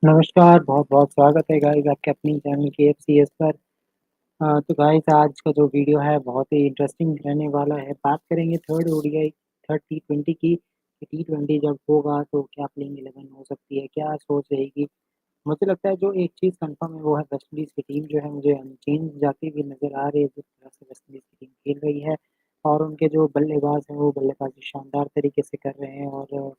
नमस्कार, बहुत-बहुत स्वागत है गाइस आपके अपनी चैनल KFCS पर। तो गाइस आज का जो वीडियो है बहुत ही इंटरेस्टिंग रहने वाला है। बात करेंगे थर्ड ओडीआई थर्ड टी20 की, कि टी20 जब होगा तो क्या प्लेइंग 11 हो सकती है, क्या सोच रहेगी? मुझे लगता है जो एक चीज़ कन्फर्म है वो है वेस्ट इंडीज़ की टीम जो है मुझे अनचेंज जाती हुई नज़र आ रही है, जिस तरह से वेस्ट इंडीज़ की टीम खेल रही है और उनके जो बल्लेबाज़ हैं वो बल्लेबाज़ी शानदार तरीके से कर रहे हैं और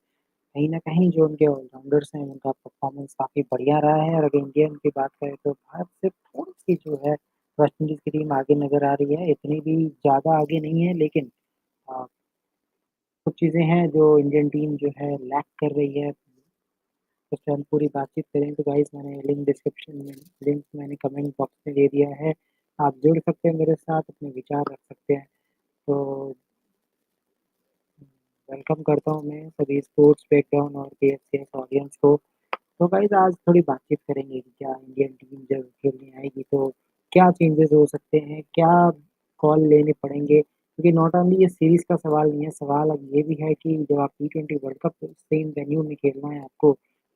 कहीं न कहीं जो उनके ऑलराउंडर्स हैं, उनका परफ़ॉर्मेंस काफ़ी बढ़िया रहा है और अगर इंडियन की बात करें तो भारत से थोड़ी-सी जो है वेस्ट इंडीज़ की टीम आगे नज़र आ रही है, इतनी भी ज़्यादा आगे नहीं है लेकिन अ, कुछ चीज़ें हैं जो इंडियन टीम जो है लैक कर रही है। उस पे हम पूरी बातचीत करें तो गाइस मैंने लिंक डिस्क्रिप्शन में लिंक मैंने कमेंट बॉक्स में दे दिया है। आप जुड़ सकते हैं मेरे साथ, अपने विचार रख सकते हैं। तो वेलकम करता हूँ मैं सभी स्पोर्ट्स बैकग्राउंड और KFCS ऑडियंस को। तो गाइस आज थोड़ी बातचीत करेंगे कि क्या इंडियन टीम जब खेलने आएगी तो क्या चेंजेस हो सकते हैं, क्या कॉल लेने पड़ेंगे? क्योंकि नॉट ओनली ये सीरीज़ का सवाल नहीं है, सवाल अब ये भी है कि जब आप टी20 वर्ल्ड कप सेम वेन्यू में खेलना है आपको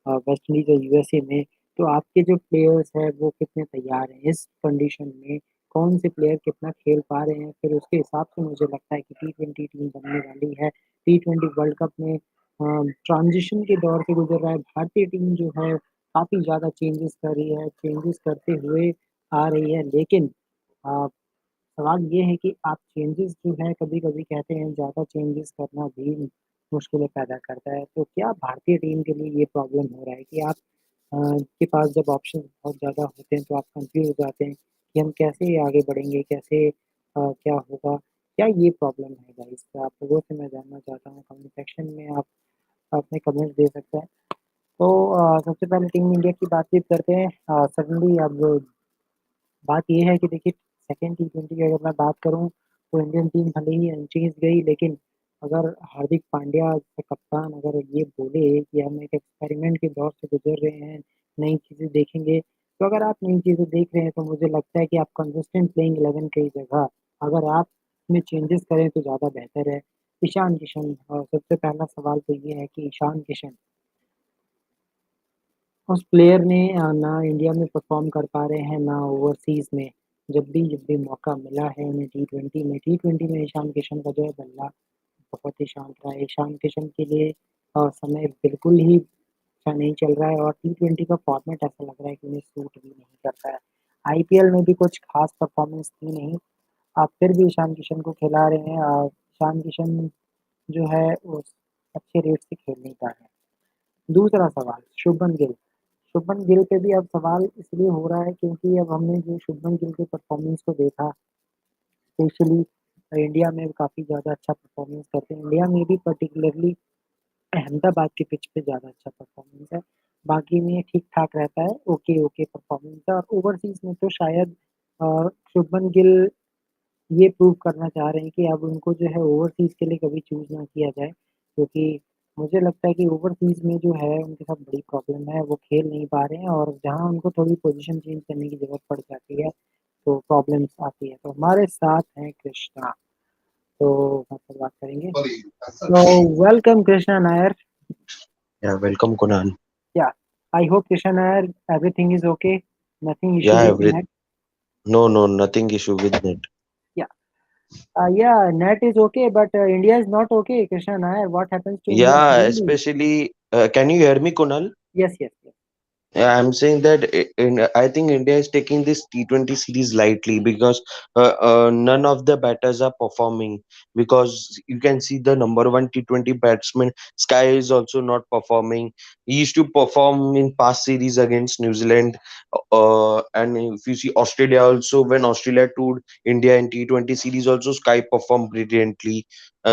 वेस्ट इंडीज़ और यूएसए में, तो आपके जो प्लेयर्स हैं वो कितने तैयार हैं? इस कंडीशन में कौन से प्लेयर कितना खेल पा रहे हैं? फिर उसके हिसाब से मुझे लगता है कि टी20 टीम बनने वाली है। टी20 वर्ल्ड कप में ट्रांज़िशन के दौर से गुज़र रहा है। भारतीय टीम जो है काफ़ी ज़्यादा चेंजेस कर रही है, चेंजेस करते हुए आ रही है। लेकिन अ, सवाल ये है कि आप चेंजेस जो है कभी-कभी कहते हैं ज़्यादा चेंजेस करना भी मुश्किलें पैदा करता है। तो क्या भारतीय टीम के लिए ये प्रॉब्लम हो रहा है कि आप के पास जब ऑप्शंस बहुत ज़्यादा होते हैं तो आप कन्फ्यूज़ हो जाते हैं कि हम कैसे आगे बढ़ेंगे, कैसे क्या होगा? क्या ये प्रॉब्लम है गाइस? तो आप लोगों से मैं जानना चाहता हूँ कमेंट सेक्शन में आप अपने कमेंट्स दे सकते हैं। तो सबसे पहले टीम इंडिया की बातचीत करते हैं। सडनली अब बात ये है कि देखिए सेकंड टी20 की अगर मैं बात करूँ तो इंडियन टीम भले ही अनचेज़ गई लेकिन अगर हार्दिक पांड्या कप्तान अगर ये बोले कि हम एक एक्सपेरिमेंट के दौर से गुज़र रहे हैं, नई चीज़ें देखेंगे, तो अगर आप नई चीज़ें देख रहे हैं तो मुझे लगता है कि आप कंसिस्टेंट प्लेइंग 11 की जगह अगर आप इसमें चेंजेस करें तो ज़्यादा बेहतर है। ईशान किशन सबसे पहला सवाल तो ये है कि ईशान किशन उस प्लेयर ने ना इंडिया में परफ़ॉर्म कर पा रहे हैं, ना ओवरसीज़ में। जब भी मौका मिला है उन्हें टी20 में ईशान किशन का जो है बल्ला बहुत ही शांत रहा है। ईशान किशन के लिए समय बिल्कुल ही अच्छा नहीं चल रहा है और टी20 का फॉर्मेट ऐसा लग रहा है कि उन्हें सूट भी नहीं करता है। आईपीएल में भी कुछ ख़ास परफ़ॉर्मेंस थी नहीं, आप फिर भी ईशान किशन को खिला रहे हैं। ईशान किशन जो है वो अच्छे रेट से खेल नहीं पा रहे हैं। दूसरा सवाल शुभमन गिल। शुभमन गिल पे भी अब सवाल इसलिए हो रहा है क्योंकि अब हमने जो शुभमन गिल के परफॉर्मेंस को देखा, स्पेशली इंडिया में काफ़ी ज़्यादा अच्छा परफॉर्मेंस करते हैं। इंडिया में भी पर्टिकुलरली अहमदाबाद के पिच पे ज़्यादा अच्छा परफॉर्मेंस है। बाकी में ठीक-ठाक रहता है, ओके परफॉर्मेंस है और ओवरसीज़ में तो शायद शुभमन गिल ये प्रूव करना चाह रहे हैं कि अब उनको जो है ओवरसीज़ के लिए कभी चूज़ ना किया जाए, क्योंकि मुझे लगता है कि ओवरसीज़ में जो है उनके साथ बड़ी प्रॉब्लम है, वो खेल नहीं पा रहे हैं और जहाँ उनको थोड़ी पोज़ीशन चेंज करने की ज़रूरत पड़ जाती है, तो प्रॉब्लम्स आती है। तो हमारे साथ हैं कृष्णा, तो आपसे बात करेंगे। तो welcome Krishna Nair. Yeah, welcome, Kunal. या I hope Krishna Nair everything is okay, nothing issue Yeah, with every net? no, nothing issue with it. या net is okay, but India is not okay, Krishna Nair. What happens to India Yeah, suddenly? especially, can you hear me, Kunal? Yes. Yeah, I'm saying that I think India is taking this T20 series lightly because none of the batters are performing. Because you can see the number one T20 batsman, Sky, is also not performing. He used to perform in past series against New Zealand. And if you see Australia also, when Australia toured India in T20 series, also Sky performed brilliantly.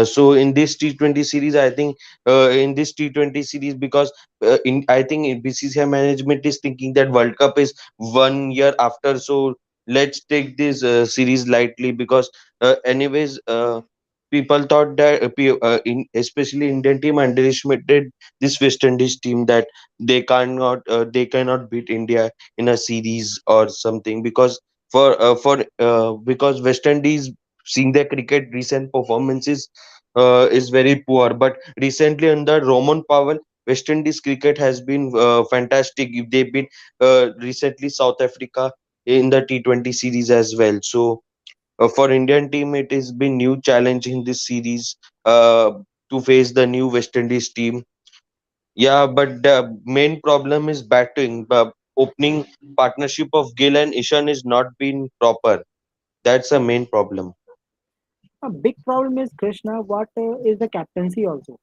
So in this T20 series, I think in this T20 series, because in I think BCCI management is thinking that World Cup is 1 year after, so let's take this series lightly because anyways people thought that especially Indian team underestimated this West Indies team, that they cannot beat India in a series or something, because because West Indies, seeing their cricket recent performances, is very poor. But recently under Roman Powell, West Indies cricket has been fantastic. They've been recently South Africa in the T20 series as well. So for Indian team, it has been new challenge in this series uh, to face the new West Indies team. Yeah, but the main problem is batting. Opening partnership of Gill and Ishan is not been proper. That's a main problem. A big problem is Krishna. What is the captaincy also?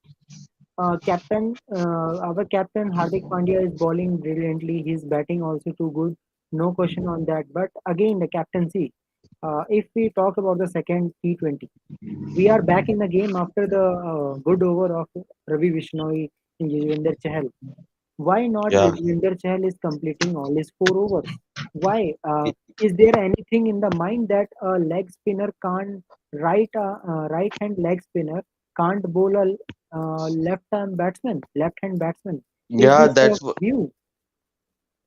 Our captain Hardik Pandya is bowling brilliantly. He's batting also too good. No question on that. But again, the captaincy. If we talk about the second T20, we are back in the game after the good over of Ravi Vishnoy and Yuzvendra Chahal. Why not Yeah. Yuzvendra Chahal is completing all his 4 overs? Why? Is there anything in the mind that a leg spinner can't right hand leg spinner can't bowl a left hand batsman? Is Yeah, this your that's view?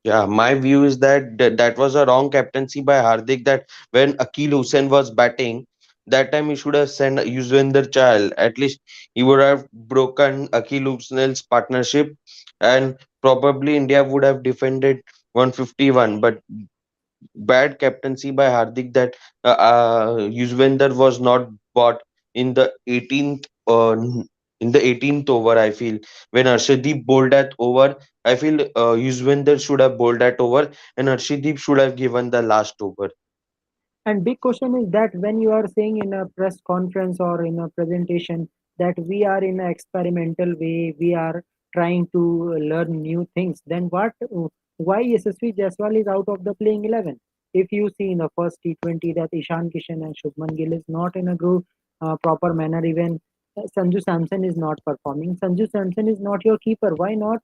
Yeah, my view is that that was a wrong captaincy by Hardik. That when Akil Hussain was batting, that time he should have sent Yuzvendra Chahal. At least he would have broken Akil Hussain's partnership, and probably India would have defended 151. But bad captaincy by Hardik that Yuzvendra was not bought in the 18th in the 18th over. I feel when Arshdeep bowled that over, I feel Yuzvendra should have bowled that over, and Arshdeep should have given the last over. And big question is that when you are saying in a press conference or in a presentation that we are in an experimental way, we are trying to learn new things, then why SSV Jaiswal is out of the playing 11? If you see in the first T20 that Ishan Kishan and Shubman Gill is not in a group proper manner, even Sanju Samson is not performing. Sanju Samson is not your keeper. Why not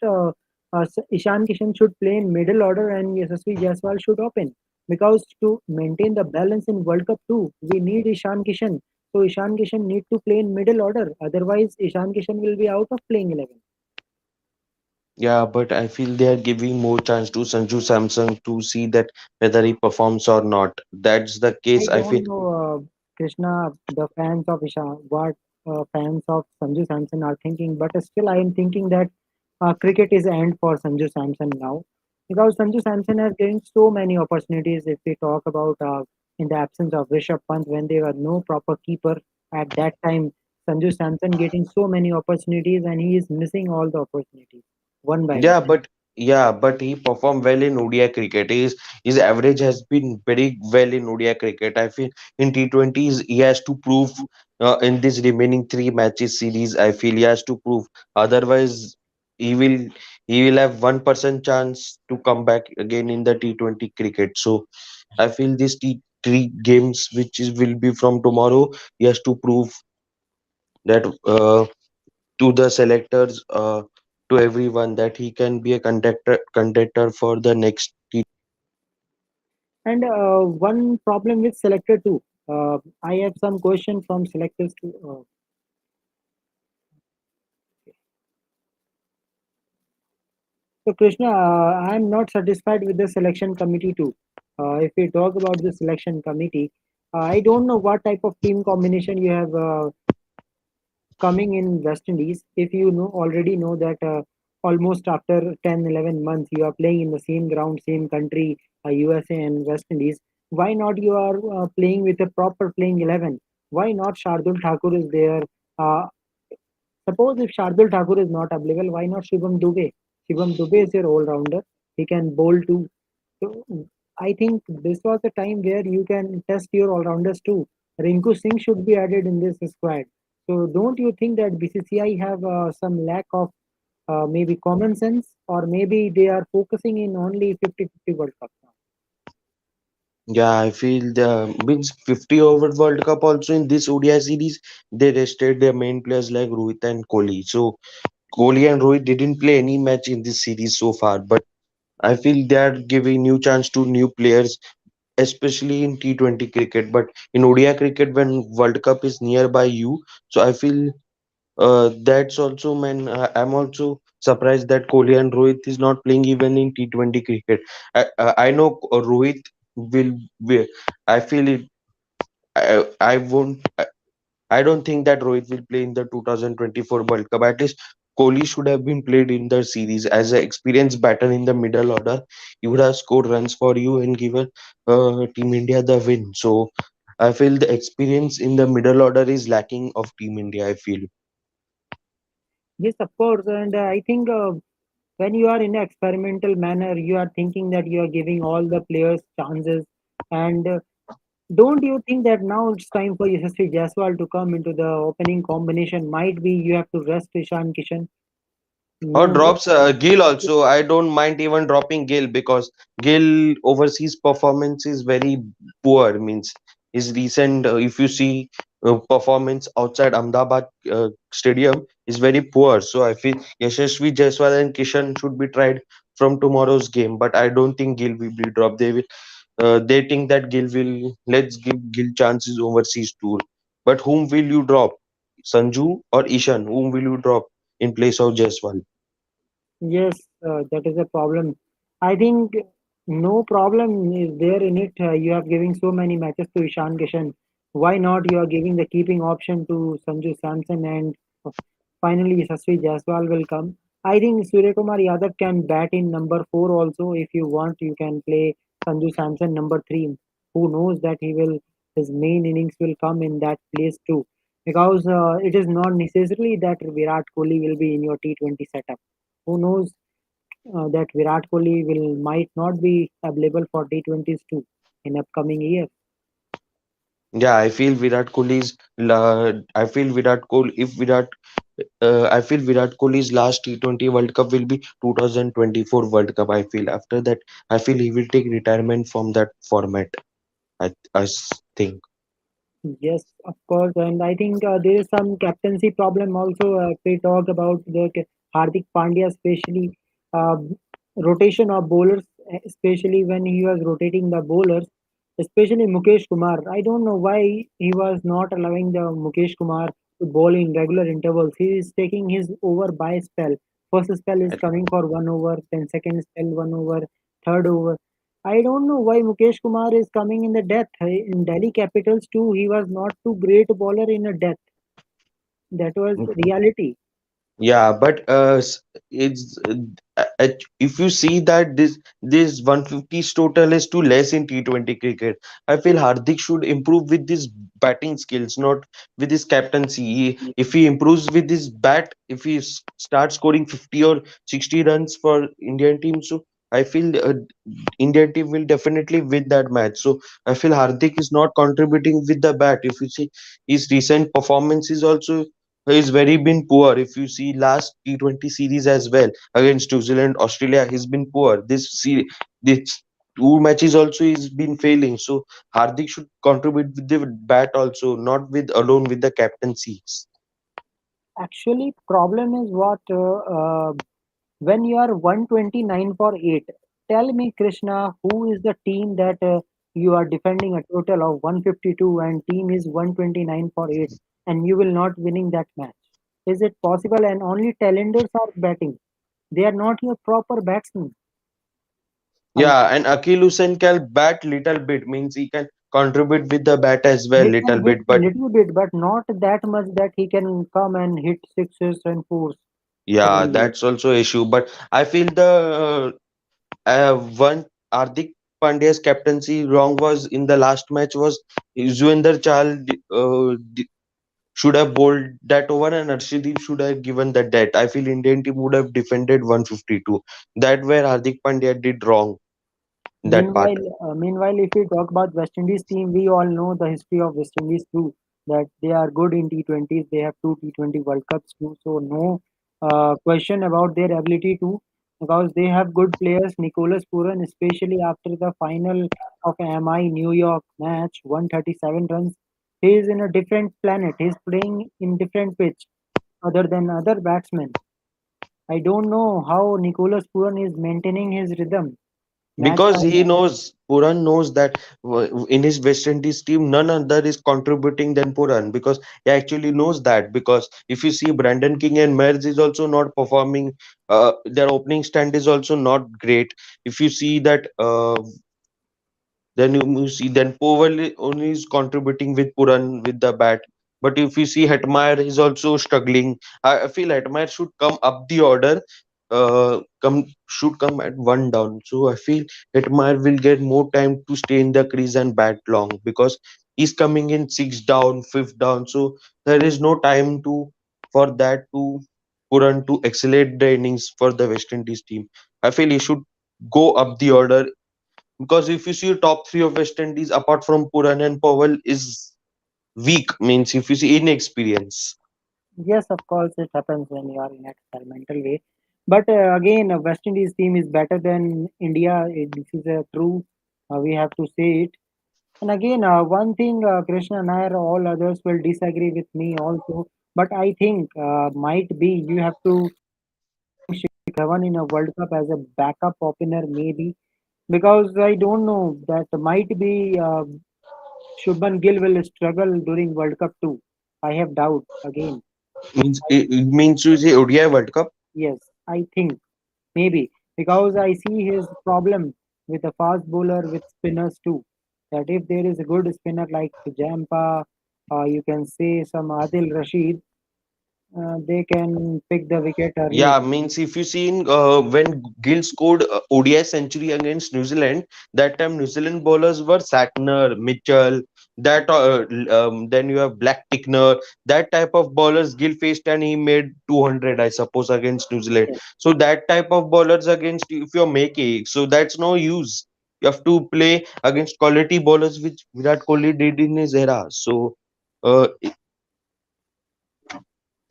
Ishan Kishan should play in middle order and SSV Jaiswal should open? Because to maintain the balance in World Cup too, we need Ishan Kishan. So Ishan Kishan need to play in middle order. Otherwise, Ishan Kishan will be out of playing 11. Yeah, but I feel they are giving more chance to Sanju Samson to see that whether he performs or not. That's the I case. I feel. don't know, Krishna, the fans of Ishan, what fans of Sanju Samson are thinking, but still I am thinking that cricket is end for Sanju Samson now. Because Sanju Samson has gained so many opportunities. If we talk about in the absence of Rishabh Pant, when there were no proper keeper at that time, Sanju Samson getting so many opportunities and he is missing all the opportunities one by one. Yeah, but he performed well in ODI cricket. His average has been very well in ODI cricket. I feel in T20s he has to prove in this remaining three matches series. I feel he has to prove. Otherwise, he will he will have 1% chance to come back again in the T20 cricket. So I feel these T3 games, which is will be from tomorrow, he has to prove that to the selectors, to everyone that he can be a contender for the next And one problem with selector too. I have some question from selectors too. So Krishna, I am not satisfied with the selection committee too. If we talk about the selection committee, I don't know what type of team combination you have coming in West Indies. If you know already know that almost after 10, 11 months you are playing in the same ground, same country, USA and West Indies. Why not you are playing with a proper playing 11? Why not Shardul Thakur is there? Uh, Suppose if Shardul Thakur is not available, why not Shivam Dubey? Shivam Dubey is your all-rounder. He can bowl too. So I think this was the time where you can test your all-rounders too. Rinku Singh should be added in this squad. So don't you think that BCCI have some lack of maybe common sense, or maybe they are focusing in only 50-50 World Cup now? Yeah, I feel the means 50 over World Cup also in this ODI series they rested their main players like Rohit and Kohli. So Kohli and Rohit didn't play any match in this series so far, but I feel they are giving new chance to new players, especially in T20 cricket. But in ODI cricket, when World Cup is nearby you, so I feel that's also, man. I'm also surprised that Kohli and Rohit is not playing even in T20 cricket. I know Rohit will. I feel it. I won't. I don't think that Rohit will play in the 2024 World Cup. At least Kohli should have been played in the series as an experienced batter in the middle order. He would have scored runs for you and given Team India the win. So I feel the experience in the middle order is lacking of Team India. I feel. Yes, of course. And I think when you are in an experimental manner, you are thinking that you are giving all the players chances. And don't you think that now it's time for Yashasvi Jaiswal to come into the opening combination? Might be you have to rest Ishan Kishan. Or No, drops Gill also. I don't mind even dropping Gill because Gill overseas performance is very poor. Means his recent, if you see performance outside Ahmedabad stadium is very poor. So I feel Yashasvi Jaiswal and Kishan should be tried from tomorrow's game. But I don't think Gill will be dropped. They think that Gill will let's give Gill chances overseas tour. But whom will you drop? Sanju or Ishan? Whom will you drop in place of Jaiswal? yes, that is a problem. I think no problem is there in it. You are giving so many matches to Ishan Kishan. Why not you are giving the keeping option to Sanju Samson and finally Saswi Jaiswal will come. I think Surya Kumar Yadav can bat in number 4 also. If you want, you can play Sanju Samson number 3. Who knows that he will his main innings will come in that place too. Because it is not necessarily that Virat Kohli will be in your T20 setup. Who knows that Virat Kohli will might not be available for T20s too in upcoming year. Yeah, I feel Virat Kohli's. I feel Virat Kohli. If Virat, I feel Virat Kohli's last T20 World Cup will be 2024 World Cup. I feel after that, I feel he will take retirement from that format. Think. Yes, of course, and I think there is some captaincy problem also. If we talk about Hardik Pandya, especially uh, rotation of bowlers, especially when he was rotating the bowlers, especially Mukesh Kumar. I don't know why he was not allowing the Mukesh Kumar to bowl in regular intervals. He is taking his over by spell. First spell is coming for 1 over, then second spell 1 over, third over. I don't know why Mukesh Kumar is coming in the death. In Delhi Capitals too, he was not too great bowler in a death. That was reality. Yeah, but it's if you see that this 150's total is too less in T20 cricket. I feel Hardik should improve with his batting skills, not with his captaincy. If he improves with his bat, if he starts scoring 50 or 60 runs for Indian team, so I feel Indian team will definitely win that match. So I feel Hardik is not contributing with the bat. If you see his recent performances also is very been poor. If you see last T20 series as well against New Zealand, Australia, he's been poor. This two matches also he's been failing. So Hardik should contribute with the bat also, not with alone with the captaincy. Actually, problem is what when you are 129 for 8. Tell me, Krishna, who is the team that you are defending a total of 152 and team is 129 for 8 and you will not winning that match? Is it possible? And only talenders are batting. They are not your proper batsmen. I Yeah, and Akil Hussain can bat little bit means he can contribute with the bat as well He little can hit bit. But little bit, but not that much that he can come and hit sixes and fours yeah, suddenly. that's also issue. But I feel the one Hardik Pandya's captaincy wrong was in the last match was Zuender Chahal should have bowled that over and Arshdeep should have given that. I feel Indian team would have defended 152. That where Hardik Pandya did wrong in that part. Meanwhile, if we talk about West Indies team, we all know the history of West Indies too. That they are good in T20s. They have two T20 World Cups too. So no question about their ability to, because they have good players. Nicholas Puran, especially after the final of MI New York match, 137 runs. He is in a different planet. He is playing in different pitch other than other batsmen. I don't know how Nicholas Puran is maintaining his rhythm match by Because he match. knows, Puran knows that in his West Indies team, none other is contributing than Puran because he actually knows that. Because if you see Brandon King and Mears is also not performing, their opening stand is also not great. If you see that, then you see then Powell only is contributing with Puran with the bat. But if you see Hetmeyer, he's also struggling. I feel Hetmeyer should come up the order. Come should come at one down. So I feel Hetmeyer will get more time to stay in the crease and bat long because he's coming in six down, fifth down. So there is no time to for that to Puran to accelerate the innings for the West Indies team. I feel he should go up the order because if you see top three of West Indies apart from Puran and Powell is weak, means if you see inexperience. Yes, of course, it happens when you are in experimental way. But again, a West Indies team is better than India. This is true. We have to say it. And again, one thing, Krishna and I, all others will disagree with me also. But I think might be you have to bring Shikhar Dhawan in a World Cup as a backup opener, maybe because I don't know that might be Shubman Gill will struggle during World Cup too. I have doubt again. Means it means you say ODI World Cup. Yes, I think maybe because I see his problem with a fast bowler with spinners too. That if there is a good spinner like Jampa, or you can say some Adil Rashid, they can pick the wicket early. Yeah, means if you seen when Gill scored ODI century against New Zealand, that time New Zealand bowlers were Sackner, Mitchell, that then you have Black Tickner, that type of bowlers Gill faced and he made 200, I suppose, against New Zealand. Yes. So that type of bowlers against if you're making, so that's no use. You have to play against quality bowlers, which Virat Kohli did in his era. So uh,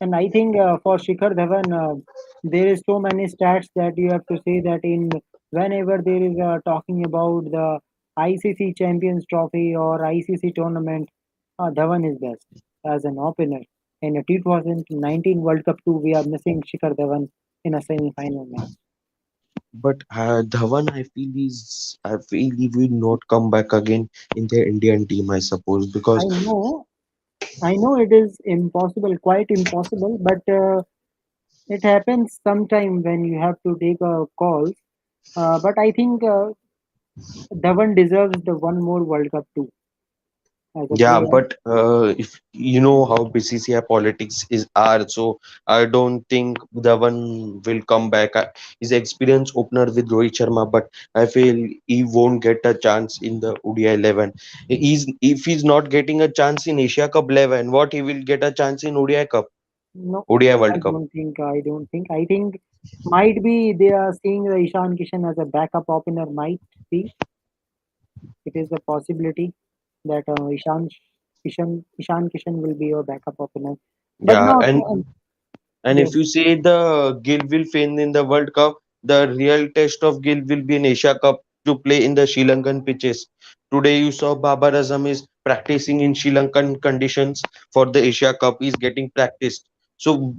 And I think for Shikhar Dhawan, there is so many stats that you have to say that in whenever there is talking about the ICC Champions Trophy or ICC tournament, Dhawan is best as an opener. In a 2019 World Cup 2, we are missing Shikhar Dhawan in a semi-final match. But Dhawan, I feel he will not come back again in the Indian team, I suppose, I because know, I know it is impossible, quite impossible, but it happens sometime when you have to take a call. But I think Dhawan deserves the one more World Cup too as a yeah, player. but if you know how BCCI politics is are, so I don't think Dhawan will come back. His experience opener with Rohit Sharma, but I feel he won't get a chance in the ODI 11. If he's not getting a chance in Asia Cup 11, what he will get a chance in ODI Cup, No, ODI I World Cup. don't think. I don't think. I think might be they are seeing the Ishan Kishan as a backup opener. Might be it is a possibility that Ishan Kishan will be your backup opener. But Yeah, no, and if yes, you say the Gill will fail in the World Cup, the real test of Gill will be in Asia Cup to play in the Sri Lankan pitches. Today you saw Babar Azam is practicing in Sri Lankan conditions for the Asia Cup. He's getting practiced. So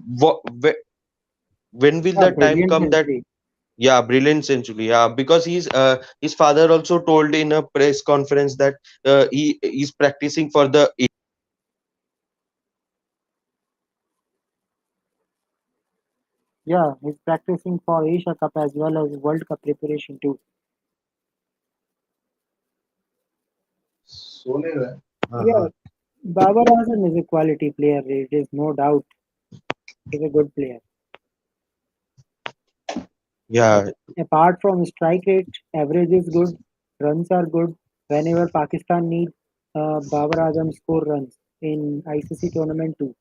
when will a the time brilliant come that century. yeah, brilliant century. Yeah, because his father also told in a press conference that he is practicing for the Yeah, he's practicing for Asia Cup as well as World Cup preparation too. Yeah, Uh-huh. Babar Azam is a quality player. It is no doubt. He's a good player. Yeah. Apart from strike rate, average is good, runs are good. Whenever Pakistan need, Babar Azam score runs in ICC tournament too.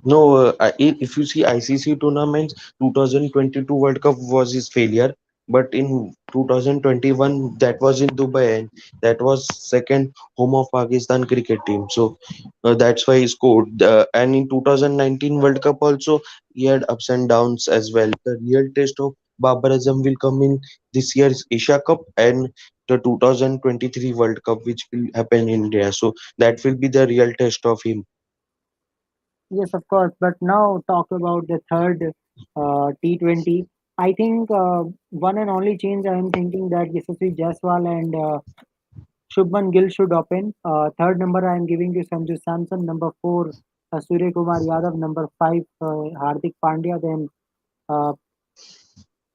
No, if you see ICC tournaments, 2022 World Cup was his failure, but in 2021 that was in Dubai and that was second home of Pakistan cricket team. So that's why he scored. And in 2019 World Cup also he had ups and downs as well. The real test of Babar Azam will come in this year's Asia Cup and the 2023 World Cup, which will happen in India. So that will be the real test of him. Yes, of course. But now talk about the third T20. I think one and only change I am thinking that Yashasvi Jaiswal and Shubman Gill should open. Third number I am giving you Sanju Samson. Number four, Surya Kumar Yadav. Number five, Hardik Pandya. Then uh,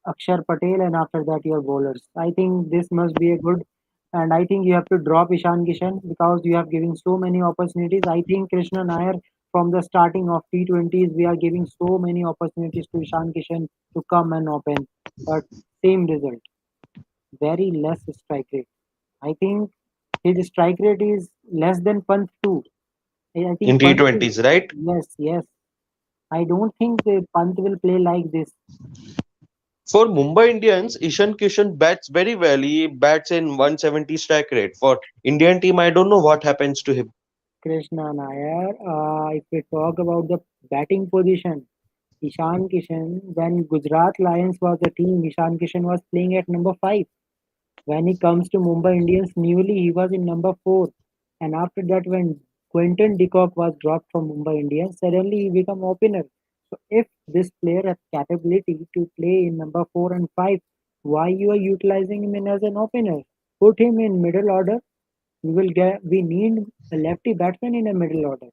Akshar Patel, and after that your bowlers. I think this must be a good. And I think you have to drop Ishan Kishan because you have given so many opportunities. I think Krishna Nair from the starting of T20s, we are giving so many opportunities to Ishan Kishan to come and open, but same result, very less strike rate. I think his strike rate is less than Pant too. I in think Pant is, T20s, right? yes, yes. I don't think the Pant will play like this. For Mumbai Indians, Ishan Kishan bats very well. He bats in 170 strike rate. For Indian team, I don't know what happens to him. Krishna Nair, if we talk about the batting position, Ishan Kishan, when Gujarat Lions was the team, Ishan Kishan was playing at number 5. When he comes to Mumbai Indians newly, he was in number 4. And after that, when Quinton de Kock was dropped from Mumbai Indians, suddenly he became opener. So if this player has capability to play in number 4 and 5, why you are utilizing him in as an opener? Put him in middle order. We need a lefty batsman in a middle order.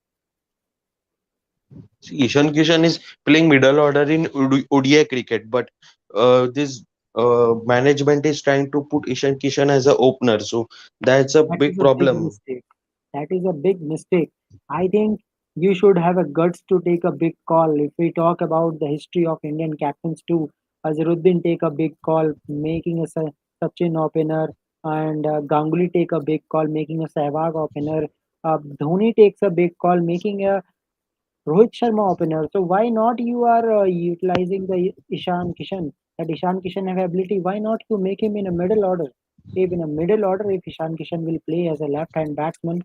See, Ishan Kishan is playing middle order in ODI cricket, but this management is trying to put Ishan Kishan as a opener, so that's a That is big a big problem. mistake. That is a big mistake. I think you should have a guts to take a big call. If we talk about the history of Indian captains too, Azharuddin take a big call, making a Sachin opener, and Ganguly take a big call, making a Sehwag opener. Dhoni takes a big call, making a Rohit Sharma opener. So why not you are utilizing the Ishan Kishan? That Ishan Kishan have ability. Why not you make him in a middle order? If in a middle order, if Ishan Kishan will play as a left-hand batsman,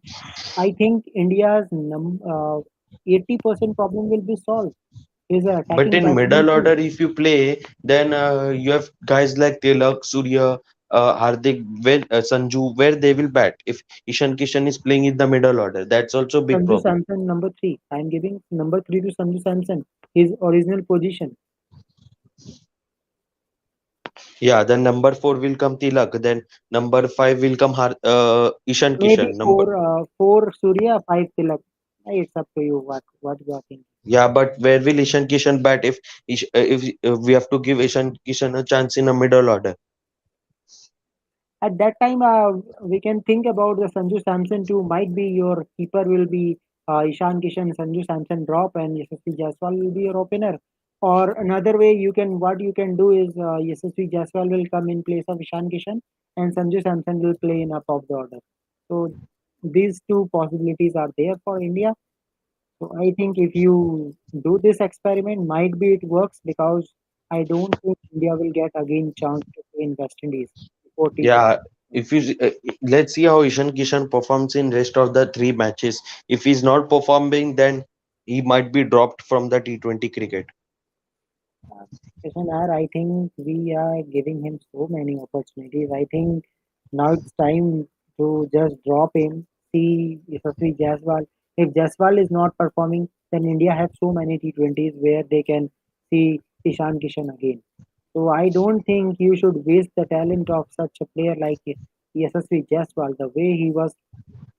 I think India's 80% problem will be solved. His But attacking in middle batsman order, too. if you play, then you have guys like Tilak, Surya, Hardik, Sanju, where they will bat. If Ishan Kishan is playing in the middle order, that's also a big Sanju problem. Samson number 3. I am giving number 3 to Sanju Samson. His original position. Yeah, then number four will come Tilak. Then number five will come Ishan Maybe Kishan. Number 4 Surya, 5 Tilak. It's up to you what you are thinking. Yeah, but where will Ishan Kishan bat if we have to give Ishan Kishan a chance in a middle order? At that time, we can think about the Sanju Samson too. Might be your keeper will be Ishan Kishan, Sanju Samson drop, and Yashasvi Jaiswal will be your opener. Or another way, what you can do is Yashasvi Jaiswal will come in place of Ishan Kishan, and Sanju Samson will play in up of the order. So these two possibilities are there for India. So I think if you do this experiment, might be it works because I don't think India will get again chance to play in West Indies before Yeah, T20. if you let's see how Ishan Kishan performs in rest of the three matches. If he's not performing, then he might be dropped from the T20 cricket. Uh, Krishnan R, I think we are giving him so many opportunities. I think now it's time to just drop him, see Yashasvi Jaiswal. If Jaiswal is not performing, then India have so many T20s where they can see Ishan Kishan again. So I don't think you should waste the talent of such a player like Yashasvi Jaiswal. The way he was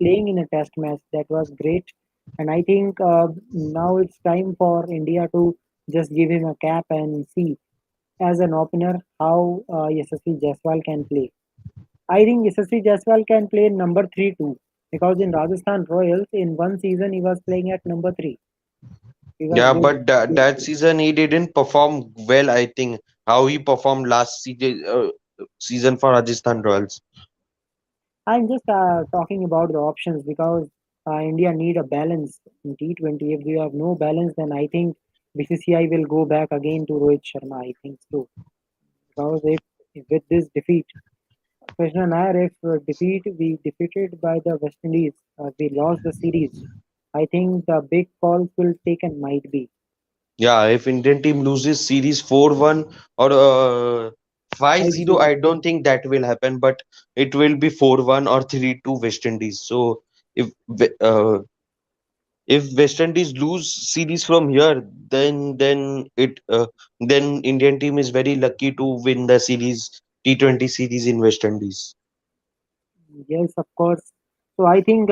playing in a test match, that was great. And I think now it's time for India to just give him a cap and see as an opener how Yashasvi Jaiswal can play. I think Yashasvi Jaiswal can play number 3 too because in Rajasthan Royals in one season he was playing at number 3. He was Yeah, good. but that season he didn't perform well. I think how he performed last season for Rajasthan Royals. I'm just talking about the options because India need a balance in T20. If we have no balance, then I think BCCI will go back again to Rohit Sharma. I think so because if with this defeat, Krishna Nair, if we defeated by the West Indies, we lost the series. I think the big calls will taken might be Yeah, if Indian team loses series 4-1 or 5-0, 5-0. I don't think that will happen, but it will be 4-1 or 3-2 West Indies. So if if West Indies lose series from here, then Indian team is very lucky to win the series T20 series in West Indies. Yes, of course. So I think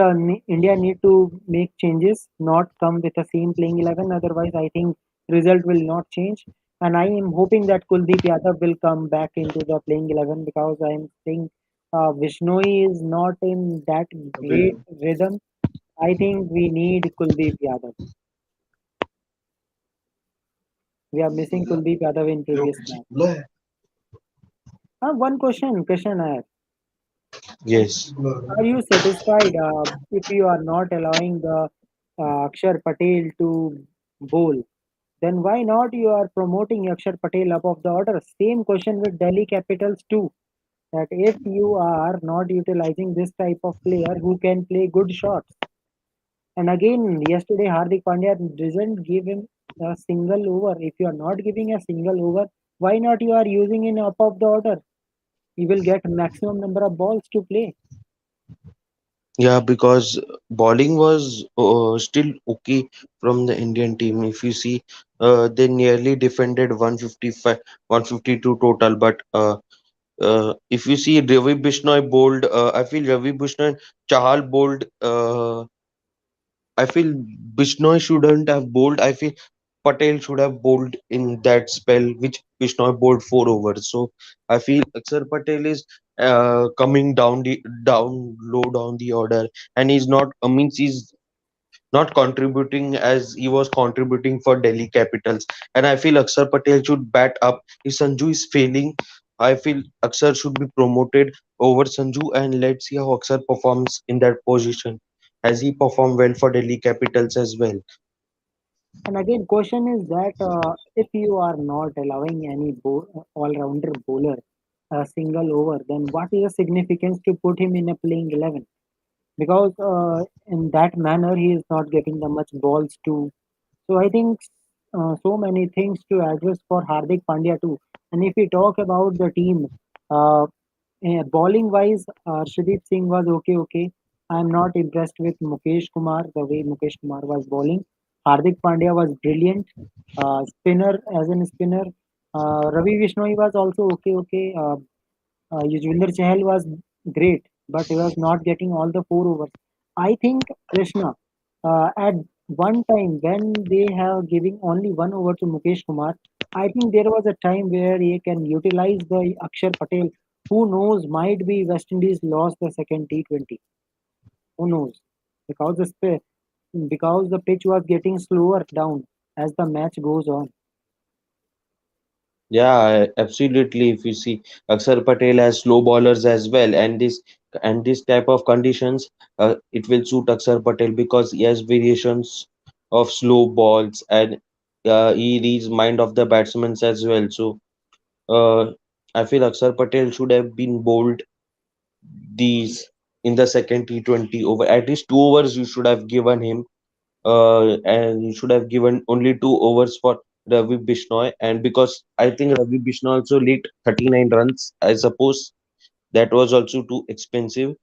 India need to make changes, not come with the same playing 11. Otherwise, I think result will not change. And I am hoping that Kuldeep Yadav will come back into the playing 11 because I am saying Vishnoi is not in that great rhythm. I think we need Kuldeep Yadav. We are missing Kuldeep Yadav in previous match. One question I have. Yes. Are you satisfied if you are not allowing the Akshar Patel to bowl? Then why not you are promoting Akshar Patel up of the order? Same question with Delhi Capitals too. That if you are not utilizing this type of player who can play good shots, and again yesterday Hardik Pandya didn't give him a single over. If you are not giving a single over, why not you are using in up of the order? You will get maximum number of balls to play. Yeah, because bowling was still okay from the Indian team. If you see, they nearly defended 155, 152 total. But if you see Ravi Bishnoi bowled, I feel Ravi Bishnoi and Chahal bowled. I feel Bishnoi shouldn't have bowled. I feel Patel should have bowled in that spell, which Bishnoi bowled 4 overs. So I feel Akshar Patel is coming down low down the order, and he's not. Means he's not contributing as he was contributing for Delhi Capitals. And I feel Akshar Patel should bat up. If Sanju is failing, I feel Akshar should be promoted over Sanju, and let's see how Akshar performs in that position. As he performed well for Delhi Capitals as well. And again, question is that if you are not allowing any all-rounder bowler a single over, then what is the significance to put him in a playing 11? Because in that manner, he is not getting the much balls to. So I think so many things to address for Hardik Pandya too. And if we talk about the team, uh, bowling wise, Arshdeep Singh was okay, okay. I'm not impressed with Mukesh Kumar, the way Mukesh Kumar was bowling. Hardik Pandya was brilliant. Spinner, as in spinner, Ravi Vishnoi was also okay, okay. Yuzvendra Chahal was great, but he was not getting all the 4 overs. I think Krishna, at one time when they have giving only 1 over to Mukesh Kumar, I think there was a time where he can utilize the Akshar Patel. Who knows? Might be West Indies lost the second T20. Who knows? Because because the pitch was getting slower down as the match goes on. Yeah, absolutely. If you see, Akshar Patel has slow bowlers as well, and this type of conditions, it will suit Akshar Patel because he has variations of slow balls, and he reads mind of the batsmen as well. So I feel Akshar Patel should have been bowled these in the second T20 over. At least 2 overs you should have given him, and you should have given only 2 overs for Ravi Bishnoi. And because I think Ravi Bishnoi also leaked 39 runs, I suppose that was also too expensive.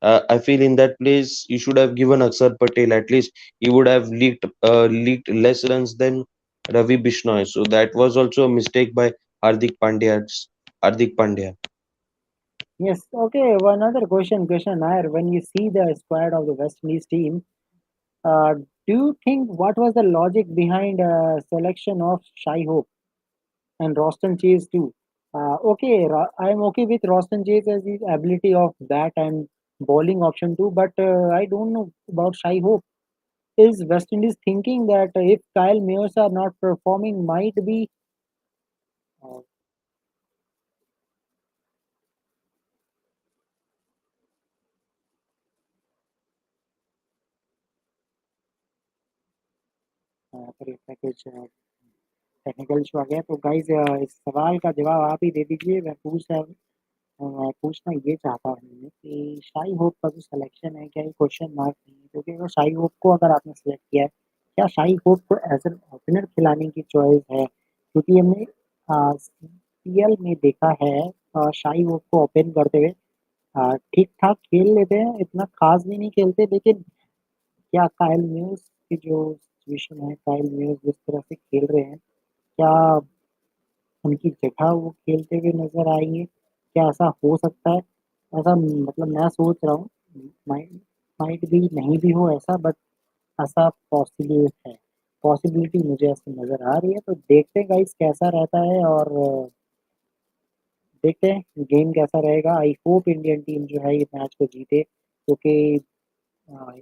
I feel in that place you should have given Akshar Patel. At least he would have leaked less runs than Ravi Bishnoi. So that was also a mistake by Hardik Pandya. Hardik Pandya. Yes, okay. One other question, Nair. When you see the squad of the West Indies team, Uh, do you think what was the logic behind selection of Shai Hope and Roston Chase too? Okay, I'm okay with Roston Chase as his ability of bat and bowling option too, but I don't know about Shai Hope. Is West Indies thinking that if Kyle Mayers are not performing, might be uh, sorry, technical issue आ गया तो guys इस सवाल का जवाब आप ही दे दीजिए मैं पूछना ये चाहता हूँ कि शाई होप का जो सिलेक्शन है क्या ये क्वेश्चन मार्क नहीं है क्योंकि अगर शाई होप को अगर आपने सिलेक्ट किया है क्या शाई होप को एज एन ओपनर खिलाने की चॉइस है क्योंकि हमने सीएल में देखा है शाई होप को ओपन करते हुए ठीक ठाक खेल लेते हैं इतना खास भी नहीं खेलते लेकिन क्या काइल न्यूज की जो सिचुएशन है काइल न्यूज जिस तरह से खेल रहे हैं क्या उनकी जगह वो खेलते हुए नज़र आएँगे? क्या ऐसा हो सकता है? ऐसा मतलब मैं सोच रहा हूँ माइट माइट बी नहीं भी हो ऐसा बट ऐसा पॉसिबल है। पॉसिबिलिटी मुझे ऐसी नज़र आ रही है तो देखते हैं गाइस कैसा रहता है और देखते हैं गेम कैसा रहेगा। आई होप इंडियन टीम जो है ये मैच को जीते, क्योंकि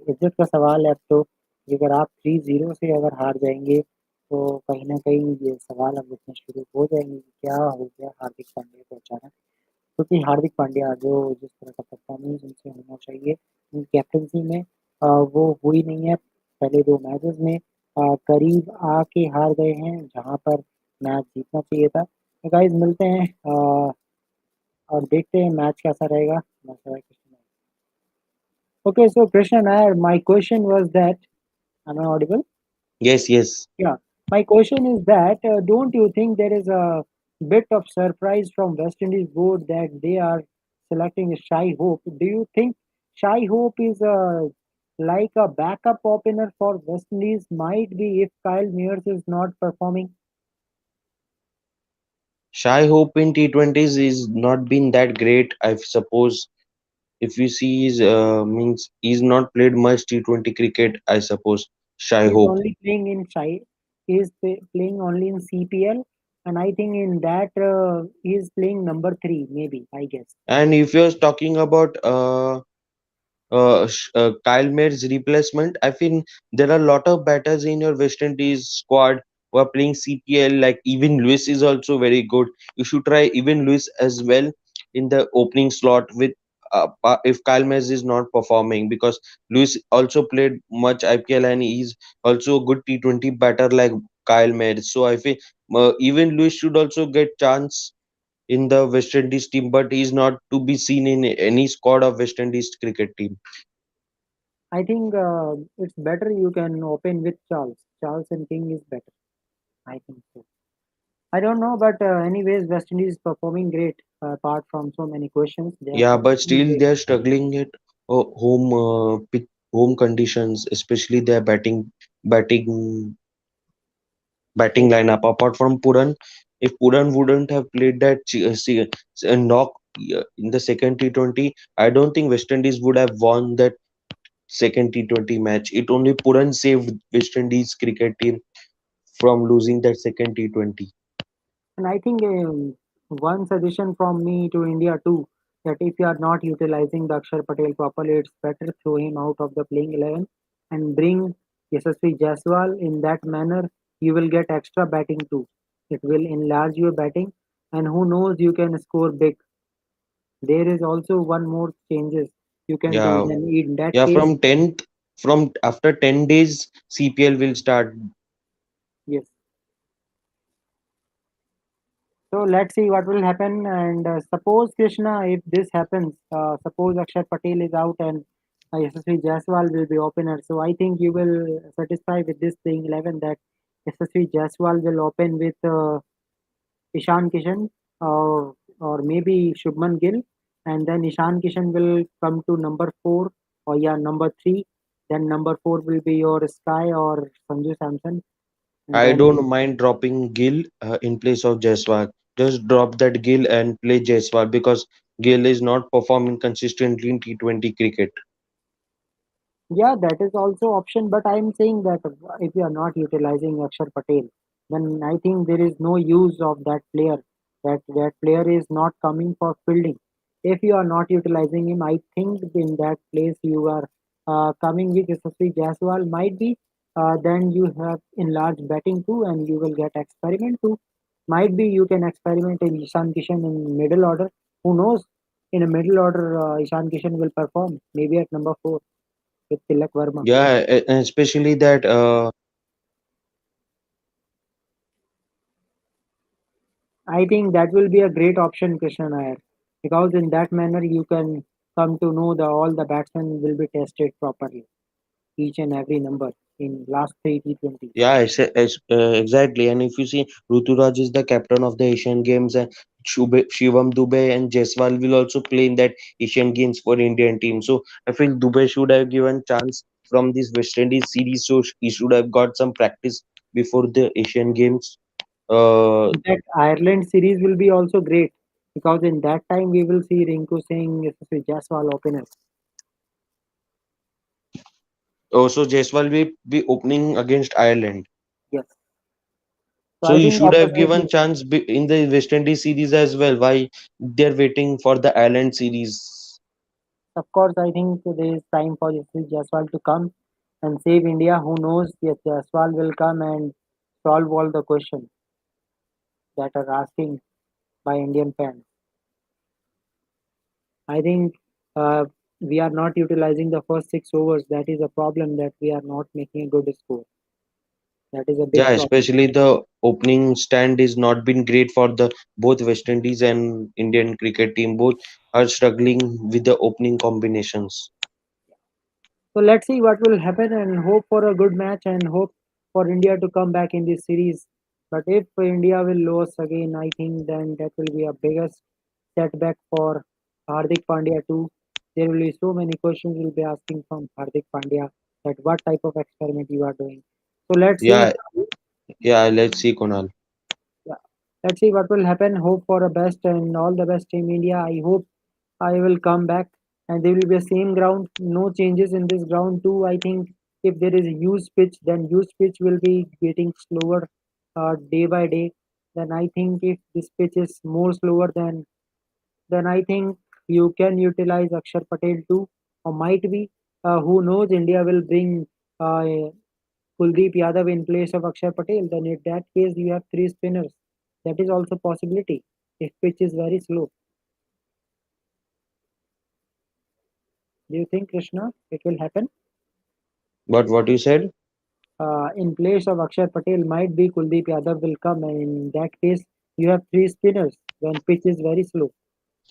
इज्जत का सवाल है अब तो। अगर आप 3-0 से अगर हार जाएँगे, तो कहीं न कहीं ये सवाल अब उठने शुरू हो जाएँगे कि क्या हो गया हार्दिक पांड्या को अचानक? क्योंकि हार्दिक पांड्या जो जिस तरह का परफॉर्मेंस उनसे होना चाहिए, उनकी कैप्टेंसी में वो हुई नहीं है। पहले 2 मैचेज़ में करीब आके हार गए हैं, जहाँ पर मैच जीतना चाहिए था। तो गाइज़ मिलते हैं और देखते हैं मैच कैसा रहेगा। Okay, so Krishna Nair, my question was that, am I audible? Yes, yes. Yeah. My question is that, don't you think there is a bit of surprise from West Indies board that they are selecting Shai Hope? Do you think Shai Hope is like a backup opener for West Indies? Might be if Kyle Mears is not performing. Shai Hope in T20s is not been that great. I suppose if you see his means he's not played much T20 cricket. I suppose Shai He is Hope. only playing in Shai. He is playing only in CPL, and I think in that he is playing number three, maybe I guess. And if you're talking about Kyle Mayer's replacement, I think there are a lot of batters in your West Indies squad who are playing CPL. Like even Lewis is also very good. You should try even Lewis as well in the opening slot with. If Kyle Mayers is not performing, because Lewis also played much IPL and he's also a good T20 batter like Kyle Mayers. So I feel even Lewis should also get chance in the West Indies team, but he's not to be seen in any squad of West Indies cricket team. I think it's better you can open with Charles. Charles and King is better. I think so. I don't know, but anyways, West Indies is performing great. Apart from so many questions, they are Yeah, but performing still great. they are struggling at home conditions, especially their batting batting Yes, lineup. Apart from Puran, if Puran wouldn't have played that knock in the second T20, I don't think West Indies would have won that second T20 match. It only Puran saved West Indies cricket team from losing that second T20. and I think one suggestion from me to India too, that if you are not utilizing the Akshar Patel properly, it's better throw him out of the playing 11 and bring Yashasvi Jaiswal. In that manner, you will get extra batting too. It will enlarge your batting, and who knows, you can score big. There is also one more changes you can do. Yeah, Then in that yeah. case, From 10th, from after 10 days, CPL will start. yes. So let's see what will happen. And suppose Krishna, if this happens, suppose Akshar Patel is out and SSV Jaiswal will be opener. So I think you will satisfy with this playing 11 that SSV Jaiswal will open with Ishan Kishan or maybe Shubman Gill, and then Ishan Kishan will come to number four or yeah number three. Then number four will be your Sky or Sanju Samson, and I then don't mind dropping Gill in place of Jaiswal. Just drop that Gill and play Jaiswal because Gill is not performing consistently in T20 cricket. yeah, that is also option. But I'm saying that if you are not utilizing Akshar Patel, then I think there is no use of that player. That player is not coming for fielding. If you are not utilizing him, I think in that place you are coming with Yashasvi Jaiswal might be. Then you have enlarged batting too, and you will get experiment too. Might be you can experiment in Ishan Kishan in middle order. Who knows? In a middle order, Ishan Kishan will perform maybe at number four with Tilak Verma. Yeah, especially that I think that will be a great option, Krishna Nair, because in that manner you can come to know the all the batsmen will be tested properly, each and every number in last three T20s. yeah, exactly. And if you see, Ruturaj is the captain of the Asian Games, and Shivam Dubey and Jaiswal will also play in that Asian Games for Indian team. So I feel Dubey should have given chance from this West Indies series, so he should have got some practice before the Asian Games. Uh, In fact, Ireland series will be also great because in that time we will see Rinku Singh, Yashasvi Jaiswal openers. also, Jaiswal will be opening against Ireland. Yes. So So I you think should have given opportunity, chance in the West Indies series as well. Why they're waiting for the Island series? of course, I think there is time for Yashasvi Jaiswal to come and save India. Who knows? Yes, Jaiswal will come and solve all the questions that are asking by Indian fans. I think we are not utilizing the first 6 overs. That is a problem that we are not making a good score. That is a big Yeah, problem. especially the opening stand is not been great for the both West Indies and Indian cricket team. Both are struggling with the opening combinations. So let's see what will happen and hope for a good match and hope for India to come back in this series. But if India will lose again, I think then that will be a biggest setback for Hardik Pandya too. There will be so many questions will be asking from Hardik Pandya that what type of experiment you are doing. So let's see. Yeah, yeah. Let's see, Kunal. Yeah, let's see what will happen. Hope for the best and all the best, Team India. I hope I will come back and there will be a same ground. No changes in this ground too. I think if there is a used pitch, then used pitch will be getting slower day by day. Then I think if this pitch is more slower, then I think you can utilize Akshar Patel too, or might be. Who knows? India will bring Kuldeep Yadav in place of Akshar Patel. Then in that case, you have three spinners. That is also possibility if pitch is very slow. Do you think, Krishna, it will happen? What you said? In place of Akshar Patel might be Kuldeep Yadav will come, and in that case, you have three spinners when pitch is very slow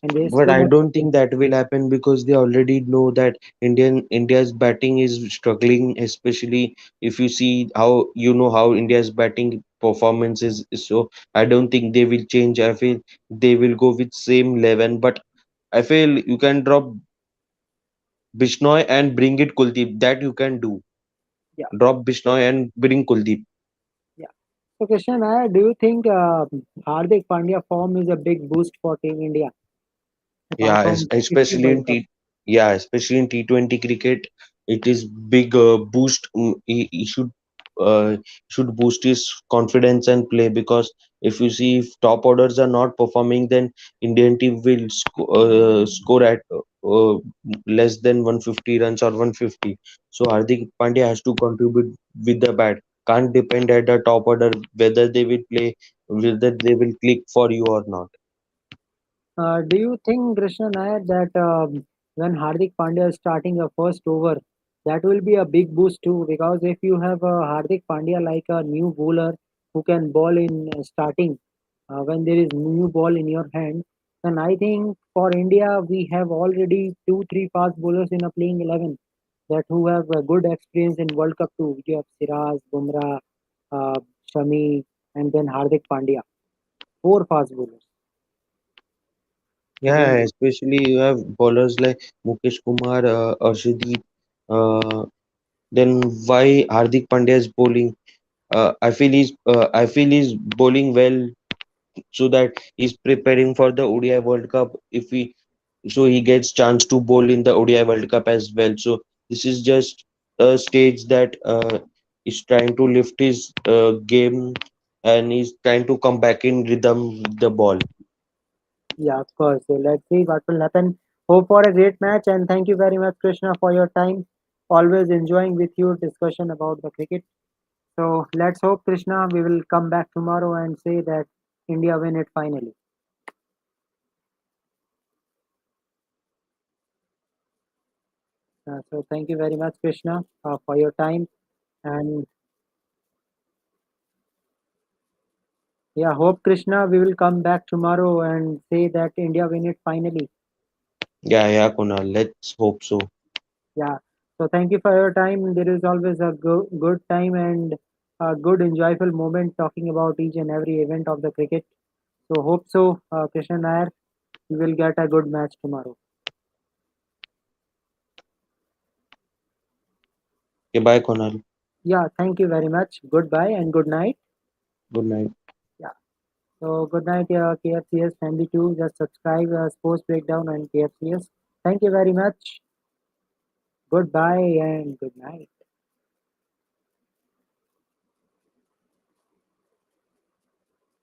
and there is But too I much. don't think that will happen because they already know that India's batting is struggling, especially if you see how how India's batting performance is. So I don't think they will change. I feel they will go with same 11. But I feel you can drop Bishnoi and bring it Kuldeep. That you can do. Yeah, Drop Bishnoi and bring Kuldeep. yeah. So, Krishna, do you think Hardik Pandya form is a big boost for Team India apart Yeah, from T20 especially World in Cup? especially in T20 cricket, it is big boost. He should boost his confidence and play because if you see if top orders are not performing, then Indian team will score at less than 150 runs or 150. So Hardik Pandya has to contribute with the bat. Can't depend at the top order whether they will play, whether they will click for you or not. Do you think, Krishna Nair, that when Hardik Pandya is starting a first over, that will be a big boost too? Because if you have Hardik Pandya like a new bowler who can bowl in starting when there is new ball in your hand, then I think for India we have already two, three fast bowlers in a playing 11 that who have good experience in World Cup too. You have Siraj, Bumrah, uh, Shami, and then Hardik Pandya, four fast bowlers. Yeah, Then especially you have bowlers like Mukesh Kumar, Arshdeep. Uh, then why Hardik Pandya is bowling? I feel he's bowling well so that he's preparing for the ODI World Cup. If he so he gets chance to bowl in the ODI World Cup as well. So this is just a stage that he's trying to lift his game and he's trying to come back in rhythm with the ball. yeah, of course. So let's see what will happen. Hope for a great match and thank you very much, Krishna, for your time. Always enjoying with you discussion about the cricket. So let's hope, Krishna, we will come back tomorrow and say that India win it finally. So thank you very much, Krishna, for your time. And yeah, hope Krishna, we will come back tomorrow and say that India win it finally. Yeah, yeah, Kunal. Let's hope so. Yeah. So thank you for your time. There is always a good time and a good enjoyable moment talking about each and every event of the cricket. So hope so, Krishna Nair, we will get a good match tomorrow. Okay, bye, Kunal. Yeah, thank you very much. Goodbye and good night. Good night. Yeah. So good night, KFCS family too. Just subscribe Sports Breakdown and KFCS. Thank you very much. Goodbye and good night.